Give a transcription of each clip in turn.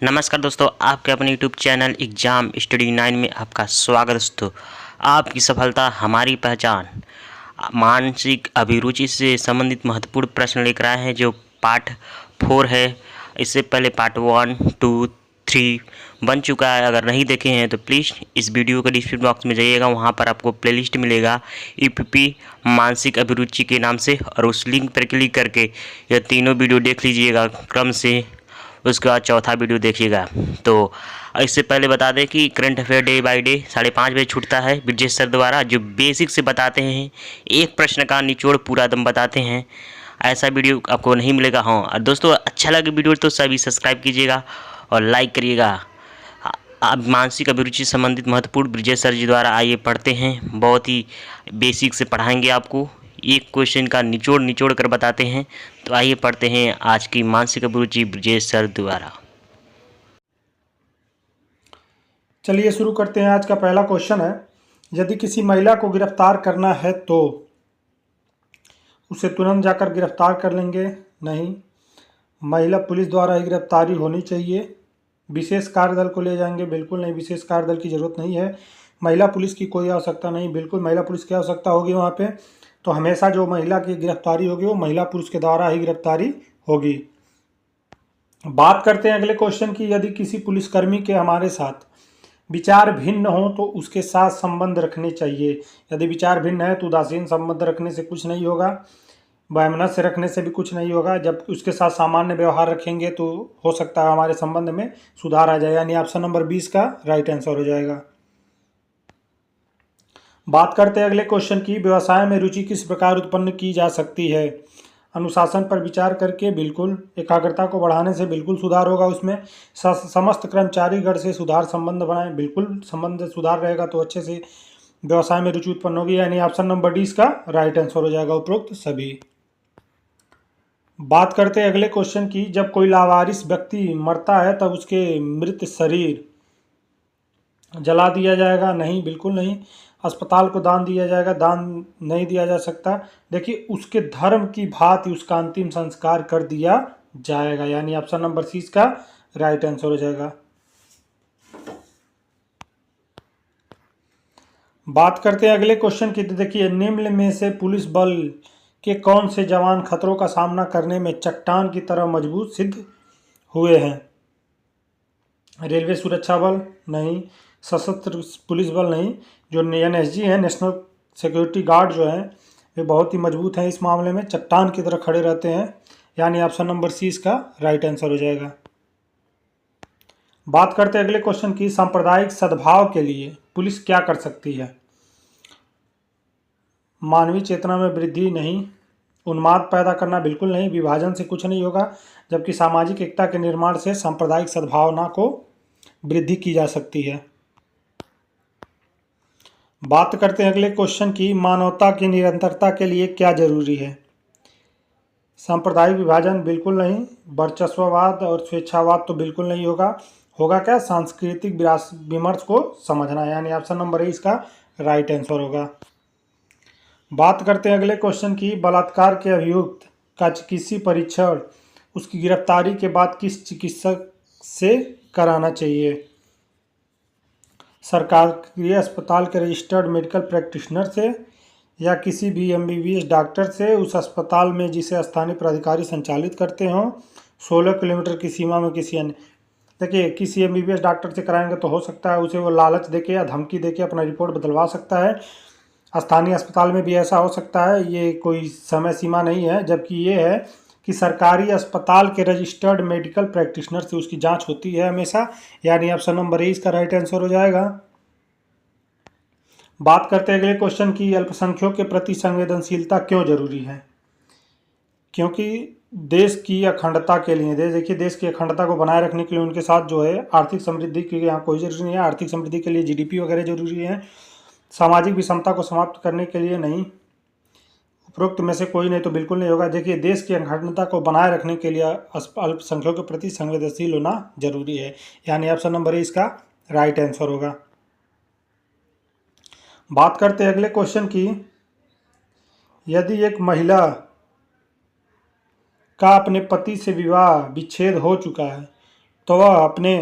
नमस्कार दोस्तों, आपके अपने यूट्यूब चैनल एग्ज़ाम स्टडी 9 में आपका स्वागत दोस्तों। आपकी सफलता हमारी पहचान मानसिक अभिरुचि से संबंधित महत्वपूर्ण प्रश्न लेकर आए हैं, जो पार्ट 4 है। इससे पहले पार्ट 1, 2, 3 बन चुका है। अगर नहीं देखे हैं तो प्लीज़ इस वीडियो के डिस्क्रिप्शन बॉक्स में जाइएगा, वहाँ पर आपको प्लेलिस्ट मिलेगा ईपीपी मानसिक अभिरुचि के नाम से, और उस लिंक पर क्लिक करके यह तीनों वीडियो देख लीजिएगा क्रम से। उसके बाद चौथा वीडियो देखिएगा। तो इससे पहले बता दें कि current affair day by day 5:30 बजे छूटता है ब्रिजेश सर द्वारा, जो बेसिक से बताते हैं, एक प्रश्न का निचोड़ पूरा दम बताते हैं। ऐसा वीडियो आपको नहीं मिलेगा। हाँ, और दोस्तों अच्छा लगे वीडियो तो सभी सब्सक्राइब कीजिएगा और लाइक करिएगा। अब मानसिक अभिरुचि संबंधित महत्वपूर्ण ब्रिजेश सर जी द्वारा आइए पढ़ते हैं। बहुत ही बेसिक से पढ़ाएंगे आपको, एक क्वेश्चन का निचोड़ कर बताते हैं। तो आइए पढ़ते हैं आज की मानसिक अभिरुचि ब्रिजेश सर द्वारा। चलिए शुरू करते हैं। आज का पहला क्वेश्चन है, यदि किसी महिला को गिरफ्तार करना है तो उसे तुरंत जाकर गिरफ्तार कर लेंगे? नहीं, महिला पुलिस द्वारा ही गिरफ्तारी होनी चाहिए। विशेष कार्यदल को ले जाएंगे? बिल्कुल नहीं, विशेष कार्यदल की ज़रूरत नहीं है। महिला पुलिस की कोई आवश्यकता नहीं, बिल्कुल महिला पुलिस की आवश्यकता होगी वहाँ पे। तो हमेशा जो महिला की गिरफ्तारी होगी वो महिला पुलिस के द्वारा ही गिरफ्तारी होगी। बात करते हैं अगले क्वेश्चन की, यदि किसी पुलिसकर्मी के हमारे साथ विचार भिन्न हो तो उसके साथ संबंध रखने चाहिए। यदि विचार भिन्न है तो उदासीन संबंध रखने से कुछ नहीं होगा, वैमनस्य रखने से भी कुछ नहीं होगा। जब उसके साथ सामान्य व्यवहार रखेंगे तो हो सकता है हमारे संबंध में सुधार आ जाए, यानी ऑप्शन नंबर 20 का राइट आंसर हो जाएगा। बात करते हैं अगले क्वेश्चन की, व्यवसाय में रुचि किस प्रकार उत्पन्न की जा सकती है? अनुशासन पर विचार करके, बिल्कुल। एकाग्रता को बढ़ाने से बिल्कुल सुधार होगा उसमें। समस्त कर्मचारीगण से सुधार संबंध बनाए, बिल्कुल संबंध सुधार रहेगा तो अच्छे से व्यवसाय में रुचि उत्पन्न होगी, यानी ऑप्शन नंबर 20 का राइट आंसर हो जाएगा उपरोक्त सभी। बात करते हैं अगले क्वेश्चन की, जब कोई लावारिस व्यक्ति मरता है तब उसके मृत शरीर जला दिया जाएगा? नहीं, बिल्कुल नहीं। अस्पताल को दान दिया जाएगा? दान नहीं दिया जा सकता। देखिए, उसके धर्म की भांति उसका अंतिम संस्कार कर दिया जाएगा, यानी ऑप्शन नंबर 30 का राइट आंसर हो जाएगा। बात करते हैं अगले क्वेश्चन की, देखिए निम्न में से पुलिस बल के कौन से जवान खतरों का सामना करने में चट्टान की तरह मजबूत सिद्ध हुए हैं? रेलवे सुरक्षा बल? नहीं। सशस्त्र पुलिस बल? नहीं। जो NSG है, नेशनल सिक्योरिटी गार्ड, जो है वे बहुत ही मजबूत हैं इस मामले में, चट्टान की तरह खड़े रहते हैं, यानी ऑप्शन नंबर 30 इसका राइट आंसर हो जाएगा। बात करते हैं अगले क्वेश्चन की, सांप्रदायिक सद्भाव के लिए पुलिस क्या कर सकती है? मानवीय चेतना में वृद्धि? नहीं। उन्माद पैदा करना? बिल्कुल नहीं। विभाजन से कुछ नहीं होगा, जबकि सामाजिक एकता के निर्माण से सांप्रदायिक सद्भावना को वृद्धि की जा सकती है। बात करते हैं अगले क्वेश्चन की, मानवता की निरंतरता के लिए क्या जरूरी है? सांप्रदायिक विभाजन? बिल्कुल नहीं। वर्चस्ववाद और स्वेच्छावाद तो बिल्कुल नहीं होगा। होगा क्या? सांस्कृतिक विमर्श को समझना, यानी ऑप्शन नंबर 20 का राइट आंसर होगा। बात करते हैं अगले क्वेश्चन की, बलात्कार के अभियुक्त का चिकित्सीय परीक्षण उसकी गिरफ्तारी के बाद किस चिकित्सक से कराना चाहिए? सरकारी अस्पताल के रजिस्टर्ड मेडिकल प्रैक्टिशनर से, या किसी भी MBBS डॉक्टर से उस अस्पताल में जिसे स्थानीय प्राधिकारी संचालित करते हों, 16 किलोमीटर की सीमा में किसी अन्य। देखिए, किसी MBBS डॉक्टर से कराएंगे तो हो सकता है उसे वो लालच देके या धमकी देके अपना रिपोर्ट बदलवा सकता है। स्थानीय अस्पताल में भी ऐसा हो सकता है, ये कोई समय सीमा नहीं है। जबकि ये है कि सरकारी अस्पताल के रजिस्टर्ड मेडिकल प्रैक्टिशनर से उसकी जांच होती है हमेशा, यानी ऑप्शन नंबर 20 का राइट आंसर हो जाएगा। बात करते हैं अगले क्वेश्चन की, अल्पसंख्यकों के प्रति संवेदनशीलता क्यों जरूरी है? क्योंकि देश की अखंडता के लिए, देखिए देश की अखंडता को बनाए रखने के लिए उनके साथ जो है आर्थिक समृद्धि की यहाँ कोई जरूरी नहीं है। आर्थिक समृद्धि के लिए GDP वगैरह जरूरी है, सामाजिक विषमता को समाप्त करने के लिए नहीं। उपरोक्त में से कोई नहीं तो बिल्कुल नहीं होगा। देखिए, देश की अखंडता को बनाए रखने के लिए अल्पसंख्यकों के प्रति संवेदनशील होना जरूरी है, यानी ऑप्शन नंबर 20 का राइट आंसर होगा। बात करते हैं अगले क्वेश्चन की, यदि एक महिला का अपने पति से विवाह विच्छेद हो चुका है तो वह अपने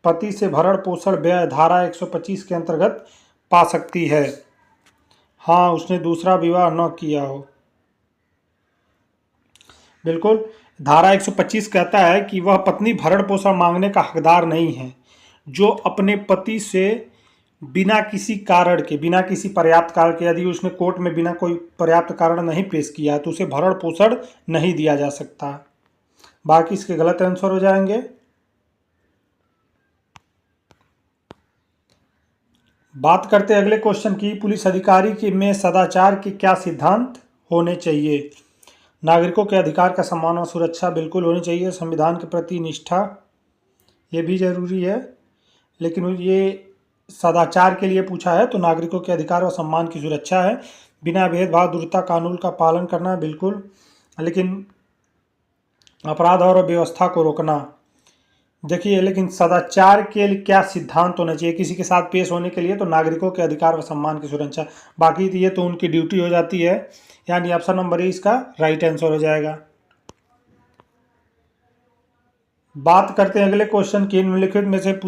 पति से भरण पोषण व्यय धारा 125 के अंतर्गत पा सकती है। हाँ, उसने दूसरा विवाह न किया हो। बिल्कुल, धारा 125 कहता है कि वह पत्नी भरण पोषण मांगने का हकदार नहीं है जो अपने पति से बिना किसी कारण के, बिना किसी पर्याप्त कारण के, यदि उसने कोर्ट में बिना कोई पर्याप्त कारण नहीं पेश किया तो उसे भरण पोषण नहीं दिया जा सकता। बाकी इसके गलत आंसर हो जाएंगे। बात करते हैं अगले क्वेश्चन की, पुलिस अधिकारी के में सदाचार के क्या सिद्धांत होने चाहिए। नागरिकों के अधिकार का सम्मान और सुरक्षा बिल्कुल होनी चाहिए। संविधान के प्रति निष्ठा, ये भी जरूरी है, लेकिन ये सदाचार के लिए पूछा है तो नागरिकों के अधिकार और सम्मान की सुरक्षा है। बिना भेदभाव द्रुतता कानून का पालन करना, बिल्कुल, लेकिन अपराध और व्यवस्था को रोकना। देखिए, लेकिन सदाचार के लिए क्या सिद्धांत होना चाहिए किसी के साथ पेश होने के लिए, तो नागरिकों के अधिकार व सम्मान की सुरक्षा। बाकी ये तो उनकी ड्यूटी हो जाती है, यानी ऑप्शन नंबर ए इसका राइट आंसर हो जाएगा। बात करते हैं अगले क्वेश्चन की, निम्नलिखित में से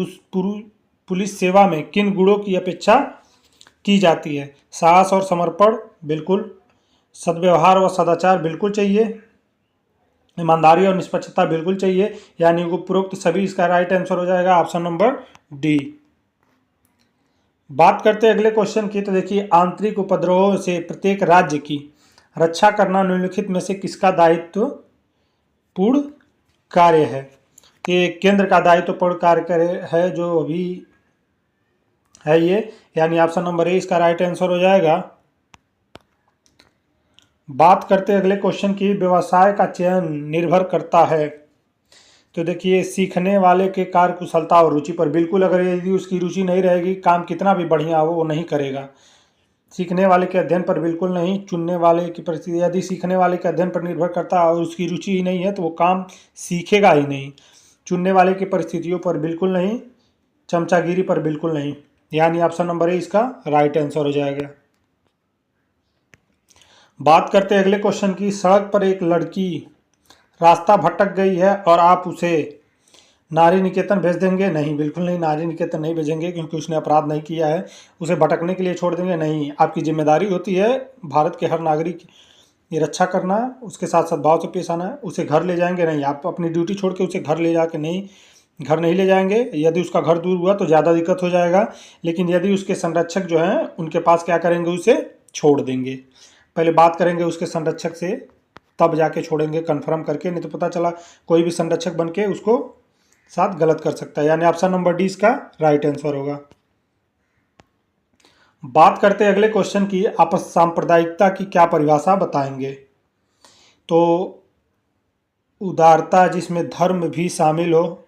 पुलिस सेवा में किन गुणों की अपेक्षा की जाती है। साहस और समर्पण, बिल्कुल। सद्व्यवहार व सदाचार बिल्कुल चाहिए। ईमानदारी और निष्पक्षता बिल्कुल चाहिए, यानी उपरोक्त सभी इसका राइट आंसर हो जाएगा ऑप्शन नंबर डी। बात करते हैं अगले क्वेश्चन की, तो देखिए, आंतरिक उपद्रवों से प्रत्येक राज्य की रक्षा करना निम्नलिखित में से किसका दायित्व पूर्ण कार्य है। ये केंद्र का दायित्वपूर्ण कार्य है जो अभी है ये, यानी ऑप्शन नंबर ए इसका राइट आंसर हो जाएगा। बात करते हैं अगले क्वेश्चन की, व्यवसाय का चयन निर्भर करता है। तो देखिए, सीखने वाले के कार्य कुशलता और रुचि पर, बिल्कुल। अगर यदि उसकी रुचि नहीं रहेगी, काम कितना भी बढ़िया हो वो नहीं करेगा। सीखने वाले के अध्ययन पर बिल्कुल नहीं। चुनने वाले की परिस्थिति, यदि सीखने वाले के अध्ययन पर निर्भर करता है और उसकी रुचि ही नहीं है तो वो काम सीखेगा ही नहीं। चुनने वाले की परिस्थितियों पर बिल्कुल नहीं। चमचागिरी पर बिल्कुल नहीं, यानी ऑप्शन नंबर ए इसका राइट आंसर हो जाएगा। बात करते हैं अगले क्वेश्चन की, सड़क पर एक लड़की रास्ता भटक गई है और आप उसे नारी निकेतन भेज देंगे। नहीं, बिल्कुल नहीं, नारी निकेतन नहीं भेजेंगे क्योंकि उसने अपराध नहीं किया है। उसे भटकने के लिए छोड़ देंगे, नहीं। आपकी जिम्मेदारी होती है भारत के हर नागरिक की रक्षा करना, उसके साथ सद्भाव से पेश आना। उसे घर ले जाएंगे, नहीं। आप अपनी ड्यूटी छोड़ के उसे घर ले जाके नहीं, घर नहीं ले जाएंगे। यदि उसका घर दूर हुआ तो ज़्यादा दिक्कत हो जाएगा, लेकिन यदि उसके संरक्षक जो हैं उनके पास क्या करेंगे, उसे छोड़ देंगे। पहले बात करेंगे उसके संरक्षक से, तब जाके छोड़ेंगे कंफर्म करके, नहीं तो पता चला कोई भी संरक्षक बन के उसको साथ गलत कर सकता है, यानी ऑप्शन नंबर डी इसका राइट आंसर होगा। बात करते हैं अगले क्वेश्चन की, आप सांप्रदायिकता की क्या परिभाषा बताएंगे। तो उदारता जिसमें धर्म भी शामिल हो,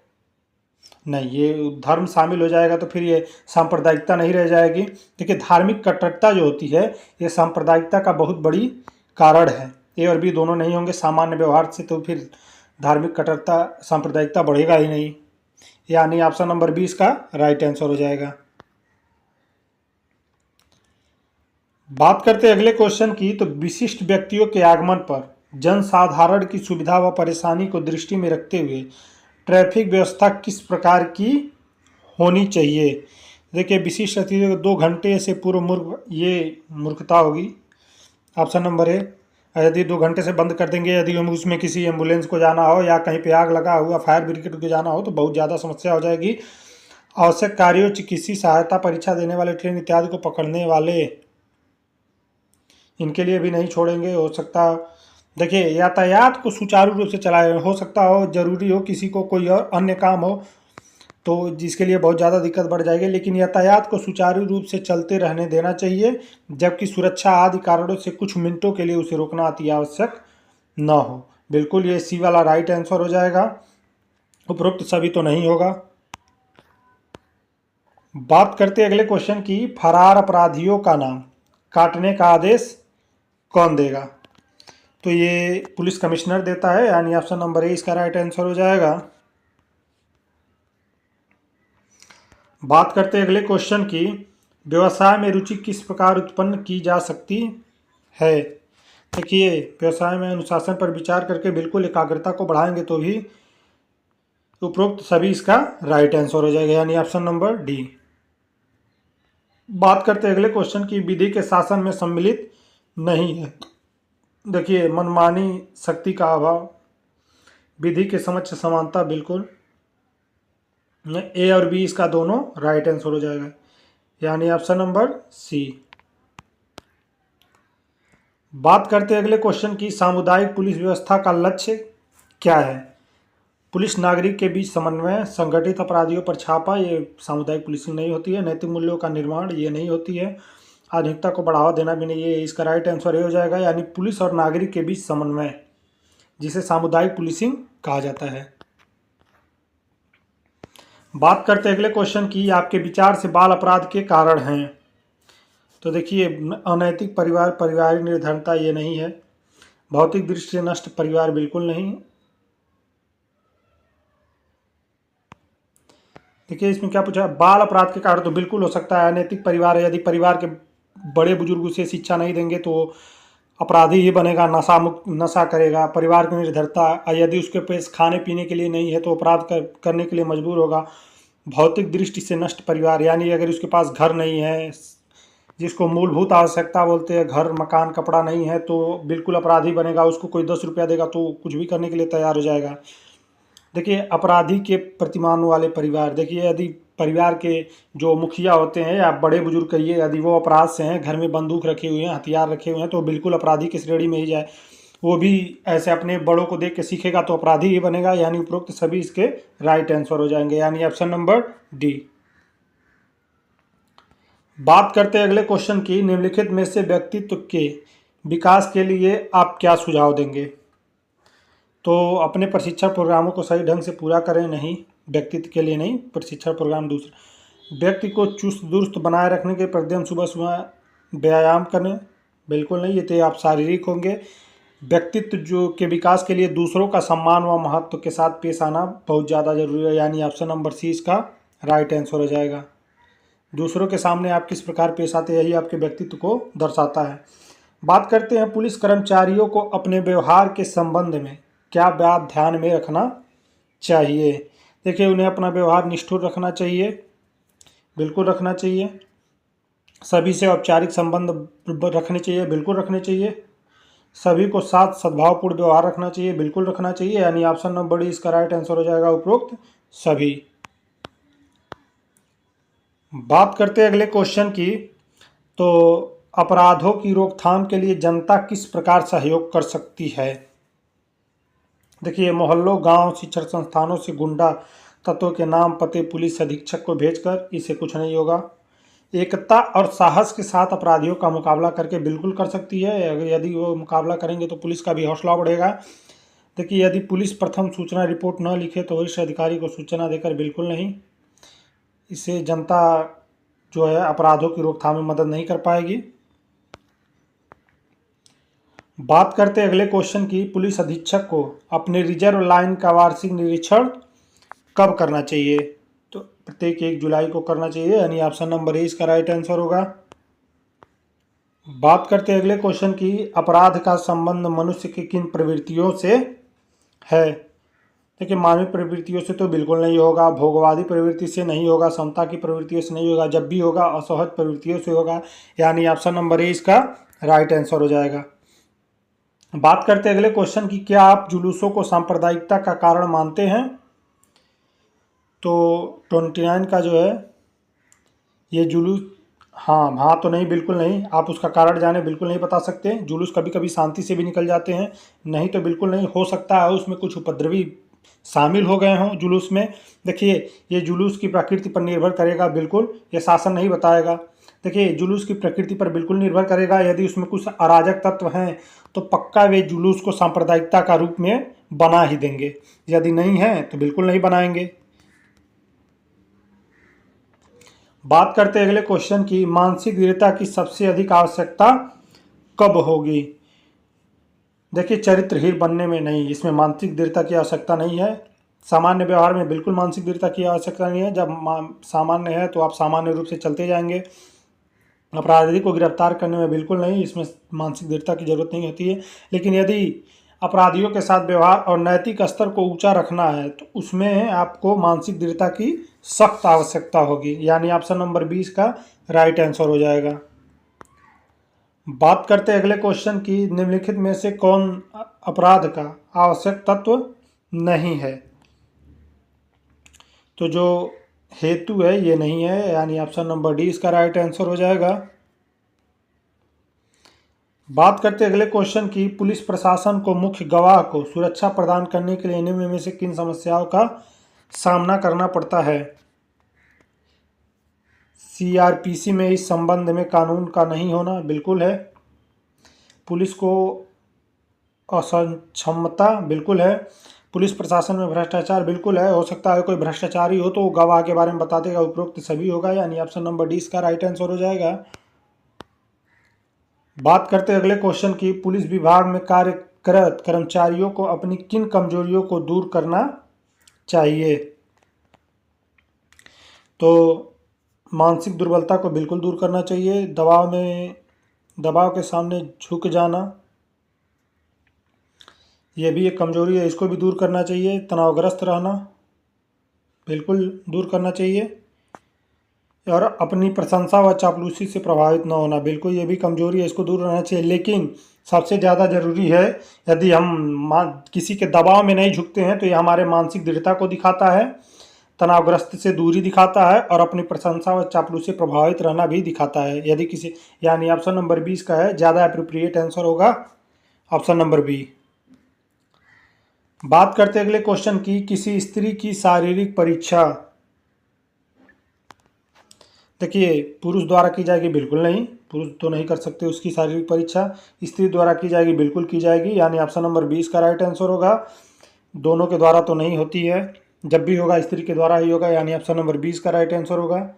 नहीं, ये धर्म शामिल हो जाएगा तो फिर ये सांप्रदायिकता नहीं रह जाएगी। देखिए, धार्मिक कट्टरता जो होती है ये सांप्रदायिकता का बहुत बड़ी कारण है। ए और बी दोनों नहीं होंगे सामान्य व्यवहार से, तो फिर धार्मिक कट्टरता सांप्रदायिकता बढ़ेगा ही नहीं, यानी ऑप्शन नंबर 20 का राइट आंसर हो जाएगा। बात करते हैं अगले क्वेश्चन की, तो विशिष्ट व्यक्तियों के आगमन पर जनसाधारण की सुविधा व परेशानी को दृष्टि में रखते हुए ट्रैफिक व्यवस्था किस प्रकार की होनी चाहिए। देखिए, विशिष्ट अतिथियों को 2 घंटे से पूर्व ये मूर्खता होगी। ऑप्शन नंबर ए, यदि 2 घंटे से बंद कर देंगे, यदि हम उसमें किसी एम्बुलेंस को जाना हो या कहीं पे आग लगा हुआ फायर ब्रिगेड को जाना हो तो बहुत ज़्यादा समस्या हो जाएगी। आवश्यक कार्यों, चिकित्सीय सहायता, परीक्षा देने वाले ट्रेन इत्यादि को पकड़ने वाले, इनके लिए भी नहीं छोड़ेंगे। हो सकता, देखिए, यातायात को सुचारू रूप से चलाए, हो सकता हो जरूरी हो किसी को कोई और अन्य काम हो तो जिसके लिए बहुत ज़्यादा दिक्कत बढ़ जाएगी, लेकिन यातायात को सुचारू रूप से चलते रहने देना चाहिए, जबकि सुरक्षा आदि कारणों से कुछ मिनटों के लिए उसे रोकना अति आवश्यक न हो। बिल्कुल, ये सी वाला राइट आंसर हो जाएगा। उपरोक्त सभी तो नहीं होगा। बात करते अगले क्वेश्चन की, फरार अपराधियों का नाम काटने का आदेश कौन देगा। तो ये पुलिस कमिश्नर देता है, यानी ऑप्शन नंबर ए इसका राइट आंसर हो जाएगा। बात करते हैं अगले क्वेश्चन की, व्यवसाय में रुचि किस प्रकार उत्पन्न की जा सकती है। देखिए, व्यवसाय में अनुशासन पर विचार करके बिल्कुल एकाग्रता को बढ़ाएंगे तो भी उपरोक्त सभी इसका राइट आंसर हो जाएगा, यानी ऑप्शन नंबर डी। बात करते हैं अगले क्वेश्चन की, विधि के शासन में सम्मिलित नहीं है। देखिए, मनमानी, शक्ति का अभाव, विधि के समक्ष समानता, बिल्कुल ए और बी इसका दोनों राइट आंसर हो जाएगा, यानी ऑप्शन नंबर सी। बात करते हैं अगले क्वेश्चन की, सामुदायिक पुलिस व्यवस्था का लक्ष्य क्या है। पुलिस नागरिक के बीच समन्वय, संगठित अपराधियों पर छापा, ये सामुदायिक पुलिसिंग नहीं होती है। नैतिक मूल्यों का निर्माण, ये नहीं होती है। आधुनिकता को बढ़ावा देना भी नहीं, ये इसका राइट आंसर ये हो जाएगा, यानी पुलिस और नागरिक के बीच समन्वय, जिसे सामुदायिक पुलिसिंग कहा जाता है। बात करते हैं अगले क्वेश्चन की, आपके विचार से बाल अपराध के कारण हैं। तो देखिए, अनैतिक परिवार, पारिवारिक निर्धनता, ये नहीं है। भौतिक दृष्टि से नष्ट परिवार, बिल्कुल नहीं। देखिए, इसमें क्या पूछा, बाल अपराध के कारण तो बिल्कुल हो सकता है। अनैतिक परिवार है, यदि परिवार के बड़े बुजुर्ग उसे शिक्षा नहीं देंगे तो अपराधी ही बनेगा, नशा करेगा। परिवार की निर्धरता, यदि उसके पास खाने पीने के लिए नहीं है तो अपराध करने के लिए मजबूर होगा। भौतिक दृष्टि से नष्ट परिवार, यानी अगर उसके पास घर नहीं है, जिसको मूलभूत आवश्यकता बोलते हैं, घर, मकान, कपड़ा नहीं है, तो बिल्कुल अपराधी बनेगा। उसको कोई 10 रुपया देगा तो कुछ भी करने के लिए तैयार हो जाएगा। देखिए, अपराधी के प्रतिमान वाले परिवार, देखिए यदि परिवार के जो मुखिया होते हैं या बड़े बुजुर्ग कहिए, यदि वो अपराध से हैं, घर में बंदूक रखे हुए हैं, हथियार रखे हुए हैं, तो बिल्कुल अपराधी की श्रेणी में ही जाए। वो भी ऐसे अपने बड़ों को देख के सीखेगा तो अपराधी ही बनेगा, यानी उपरोक्त सभी इसके राइट आंसर हो जाएंगे, यानी ऑप्शन नंबर डी। बात करते हैं अगले क्वेश्चन की, निम्नलिखित में से व्यक्तित्व के विकास के लिए आप क्या सुझाव देंगे। तो अपने प्रशिक्षण प्रोग्रामों को सही ढंग से पूरा करें, नहीं, व्यक्तित्व के लिए नहीं, प्रशिक्षण प्रोग्राम। दूसरा, व्यक्ति को चुस्त दुरुस्त बनाए रखने के प्रतिदिन सुबह सुबह व्यायाम करें, बिल्कुल नहीं, ये तो आप शारीरिक होंगे। व्यक्तित्व जो के विकास के लिए दूसरों का सम्मान व महत्व के साथ पेश आना बहुत ज़्यादा जरूरी है, यानी ऑप्शन नंबर सी इसका राइट आंसर हो जाएगा। दूसरों के सामने आप किस प्रकार पेश आते हैं, यही आपके व्यक्तित्व को दर्शाता है। बात करते हैं, पुलिस कर्मचारियों को अपने व्यवहार के संबंध में क्या बात ध्यान में रखना चाहिए। देखिए, उन्हें अपना व्यवहार निष्ठुर रखना चाहिए, बिल्कुल रखना चाहिए। सभी से औपचारिक संबंध रखने चाहिए, बिल्कुल रखने चाहिए। सभी को साथ सद्भावपूर्ण व्यवहार रखना चाहिए, बिल्कुल रखना चाहिए, यानी ऑप्शन नंबर डी इसका राइट आंसर हो जाएगा, उपरोक्त सभी। बात करते हैं अगले क्वेश्चन की, तो अपराधों की रोकथाम के लिए जनता किस प्रकार सहयोग कर सकती है। देखिए, मोहल्लों, गांव, शिक्षण संस्थानों से गुंडा तत्वों के नाम पते पुलिस अधीक्षक को भेजकर इससे कुछ नहीं होगा। एकता और साहस के साथ अपराधियों का मुकाबला करके बिल्कुल कर सकती है। अगर यदि वो मुकाबला करेंगे तो पुलिस का भी हौसला बढ़ेगा। देखिए, यदि पुलिस प्रथम सूचना रिपोर्ट न लिखे तो वरिष्ठ अधिकारी को सूचना देकर बिल्कुल नहीं। इससे जनता जो है अपराधों की रोकथाम में मदद नहीं कर पाएगी। बात करते हैं अगले क्वेश्चन की, पुलिस अधीक्षक को अपने रिजर्व लाइन का वार्षिक निरीक्षण कब करना चाहिए। तो प्रत्येक 1 जुलाई को करना चाहिए, यानी ऑप्शन नंबर ए इसका राइट आंसर होगा। बात करते हैं अगले क्वेश्चन की, अपराध का संबंध मनुष्य की किन प्रवृत्तियों से है। देखिए, मानवीय प्रवृत्तियों से तो बिल्कुल नहीं होगा, भोगवादी प्रवृत्ति से नहीं होगा, समता की प्रवृत्तियों से नहीं होगा, जब भी होगा असहज प्रवृत्तियों से होगा, यानी ऑप्शन नंबर ए इसका राइट आंसर हो जाएगा। बात करते हैं अगले क्वेश्चन की, क्या आप जुलूसों को सांप्रदायिकता का कारण मानते हैं। तो 29 का जो है ये जुलूस, हाँ तो नहीं, बिल्कुल नहीं। आप उसका कारण जाने, बिल्कुल नहीं बता सकते। जुलूस कभी कभी शांति से भी निकल जाते हैं, नहीं तो बिल्कुल नहीं। हो सकता है उसमें कुछ उपद्रवी शामिल हो गए हों जुलूस में। देखिए, ये जुलूस की प्रकृति पर निर्भर करेगा, बिल्कुल ये शासन नहीं बताएगा। देखिए, जुलूस की प्रकृति पर बिल्कुल निर्भर करेगा। यदि उसमें कुछ अराजक तत्व हैं तो पक्का वे जुलूस को सांप्रदायिकता का रूप में बना ही देंगे, यदि नहीं है तो बिल्कुल नहीं बनाएंगे। बात करते हैं अगले क्वेश्चन की, मानसिक दृढ़ता की सबसे अधिक आवश्यकता कब होगी। देखिए, चरित्रहीन बनने में नहीं, इसमें मानसिक दृढ़ता की आवश्यकता नहीं है। सामान्य व्यवहार में बिल्कुल मानसिक दृढ़ता की आवश्यकता नहीं है। जब सामान्य है तो आप सामान्य रूप से चलते जाएंगे। अपराधी को गिरफ्तार करने में बिल्कुल नहीं, इसमें मानसिक दृढ़ता की जरूरत नहीं होती है। लेकिन यदि अपराधियों के साथ व्यवहार और नैतिक स्तर को ऊंचा रखना है, तो उसमें आपको मानसिक दृढ़ता की सख्त आवश्यकता होगी, यानी ऑप्शन नंबर 20 का राइट आंसर हो जाएगा। बात करते हैं अगले क्वेश्चन की, निम्नलिखित में से कौन अपराध का आवश्यक तत्व नहीं है? तो जो हेतु है ये नहीं है, यानी ऑप्शन नंबर डी इसका राइट आंसर हो जाएगा। बात करते हैं अगले क्वेश्चन की, पुलिस प्रशासन को मुख्य गवाह को सुरक्षा प्रदान करने के लिए निम्न में से किन समस्याओं का सामना करना पड़ता है? सीआरपीसी में इस संबंध में कानून का नहीं होना, बिल्कुल है। पुलिस को असक्षमता, बिल्कुल है। पुलिस प्रशासन में भ्रष्टाचार, बिल्कुल है। हो सकता है कोई भ्रष्टाचारी हो तो वो गवाह के बारे में बता देगा, उपरोक्त सभी होगा, यानी ऑप्शन नंबर डी इसका राइट आंसर हो जाएगा। बात करते हैं अगले क्वेश्चन की, पुलिस विभाग में कार्यरत कर्मचारियों को अपनी किन कमजोरियों को दूर करना चाहिए? तो मानसिक दुर्बलता को बिल्कुल दूर करना चाहिए, दबाव के सामने झुक जाना, यह भी एक कमजोरी है, इसको भी दूर करना चाहिए। तनावग्रस्त रहना, बिल्कुल दूर करना चाहिए। और अपनी प्रशंसा व चापलूसी से प्रभावित न होना, बिल्कुल ये भी कमजोरी है, इसको दूर रहना चाहिए। लेकिन सबसे ज़्यादा ज़रूरी है, यदि हम किसी के दबाव में नहीं झुकते हैं तो ये हमारे मानसिक दृढ़ता को दिखाता है, तनावग्रस्त से दूरी दिखाता है और अपनी प्रशंसा व चापलूसी से प्रभावित रहना भी दिखाता है। यदि किसी, यानी ऑप्शन नंबर 20 का है ज़्यादा अप्रोप्रिएट आंसर होगा ऑप्शन नंबर बी। बात करते अगले क्वेश्चन की, किसी स्त्री की शारीरिक परीक्षा, देखिए पुरुष द्वारा की जाएगी, बिल्कुल नहीं, पुरुष तो नहीं कर सकते उसकी शारीरिक परीक्षा, स्त्री द्वारा की जाएगी, बिल्कुल की जाएगी, यानी ऑप्शन नंबर 20 का राइट आंसर होगा। दोनों के द्वारा तो नहीं होती है, जब भी होगा स्त्री के द्वारा ही होगा, यानी ऑप्शन नंबर 20 का राइट आंसर होगा।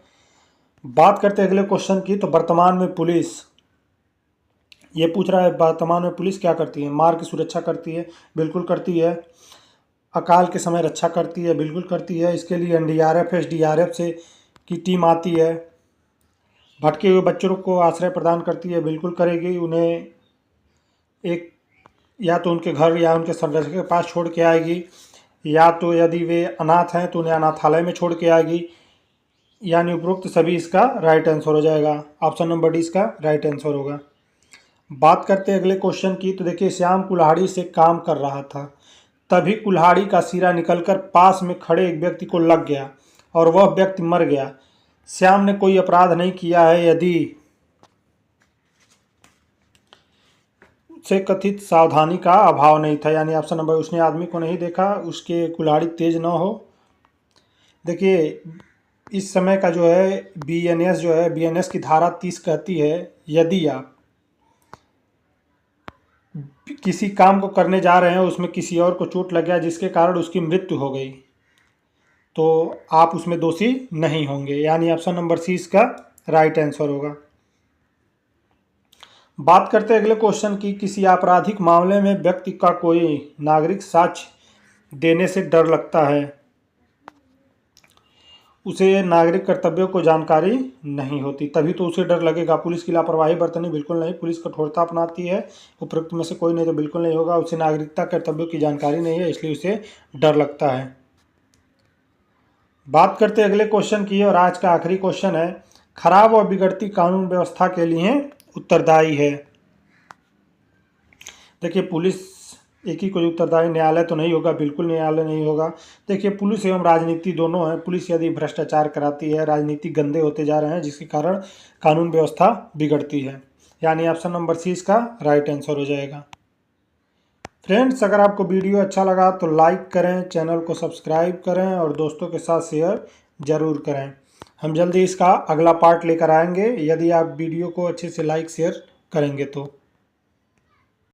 बात करते अगले क्वेश्चन की, तो वर्तमान में पुलिस, ये पूछ रहा है वर्तमान में पुलिस क्या करती है? मार्ग की सुरक्षा करती है, बिल्कुल करती है। अकाल के समय रक्षा करती है, बिल्कुल करती है। इसके लिए एनडीआरएफ एसडीआरएफ से की टीम आती है। भटके हुए बच्चों को आश्रय प्रदान करती है, बिल्कुल करेगी। उन्हें एक या तो उनके घर या उनके संरक्षक के पास छोड़ के आएगी, या तो यदि वे अनाथ हैं तो उन्हें अनाथालय में छोड़ के आएगी, यानी उपरोक्त सभी इसका राइट आंसर हो जाएगा। ऑप्शन नंबर डी इसका राइट आंसर होगा। बात करते हैं अगले क्वेश्चन की, तो देखिए श्याम कुल्हाड़ी से काम कर रहा था, तभी कुल्हाड़ी का सिरा निकलकर पास में खड़े एक व्यक्ति को लग गया और वह व्यक्ति मर गया। श्याम ने कोई अपराध नहीं किया है यदि उसे कथित सावधानी का अभाव नहीं था, यानी ऑप्शन नंबर, उसने आदमी को नहीं देखा, उसके कुल्हाड़ी तेज न हो। देखिए इस समय का जो है बीएनएस की धारा 30 कहती है, यदि आप किसी काम को करने जा रहे हैं उसमें किसी और को चोट लग गया जिसके कारण उसकी मृत्यु हो गई, तो आप उसमें दोषी नहीं होंगे, यानी ऑप्शन नंबर सी इसका राइट आंसर होगा। बात करते हैं अगले क्वेश्चन की, किसी आपराधिक मामले में व्यक्ति का कोई नागरिक साक्ष्य देने से डर लगता है, उसे नागरिक कर्तव्यों को जानकारी नहीं होती, तभी तो उसे डर लगेगा। पुलिस की लापरवाही बरतनी, बिल्कुल नहीं। पुलिस कठोरता अपनाती है, उपरोक्त में से कोई नहीं तो बिल्कुल नहीं होगा। उसे नागरिकता कर्तव्यों की जानकारी नहीं है, इसलिए उसे डर लगता है। बात करते हैं अगले क्वेश्चन की, और आज का आखिरी क्वेश्चन है, खराब और बिगड़ती कानून व्यवस्था के लिए उत्तरदायी है। देखिए पुलिस एक ही कोई उत्तरदायी, न्यायालय तो नहीं होगा, बिल्कुल न्यायालय नहीं होगा। देखिए पुलिस एवं राजनीति दोनों हैं। पुलिस यदि भ्रष्टाचार कराती है, राजनीतिक गंदे होते जा रहे हैं, जिसके कारण कानून व्यवस्था बिगड़ती है, यानी ऑप्शन नंबर सी इसका राइट आंसर हो जाएगा। फ्रेंड्स, अगर आपको वीडियो अच्छा लगा तो लाइक करें, चैनल को सब्सक्राइब करें और दोस्तों के साथ शेयर ज़रूर करें। हम जल्दी इसका अगला पार्ट लेकर आएंगे, यदि आप वीडियो को अच्छे से लाइक शेयर करेंगे तो।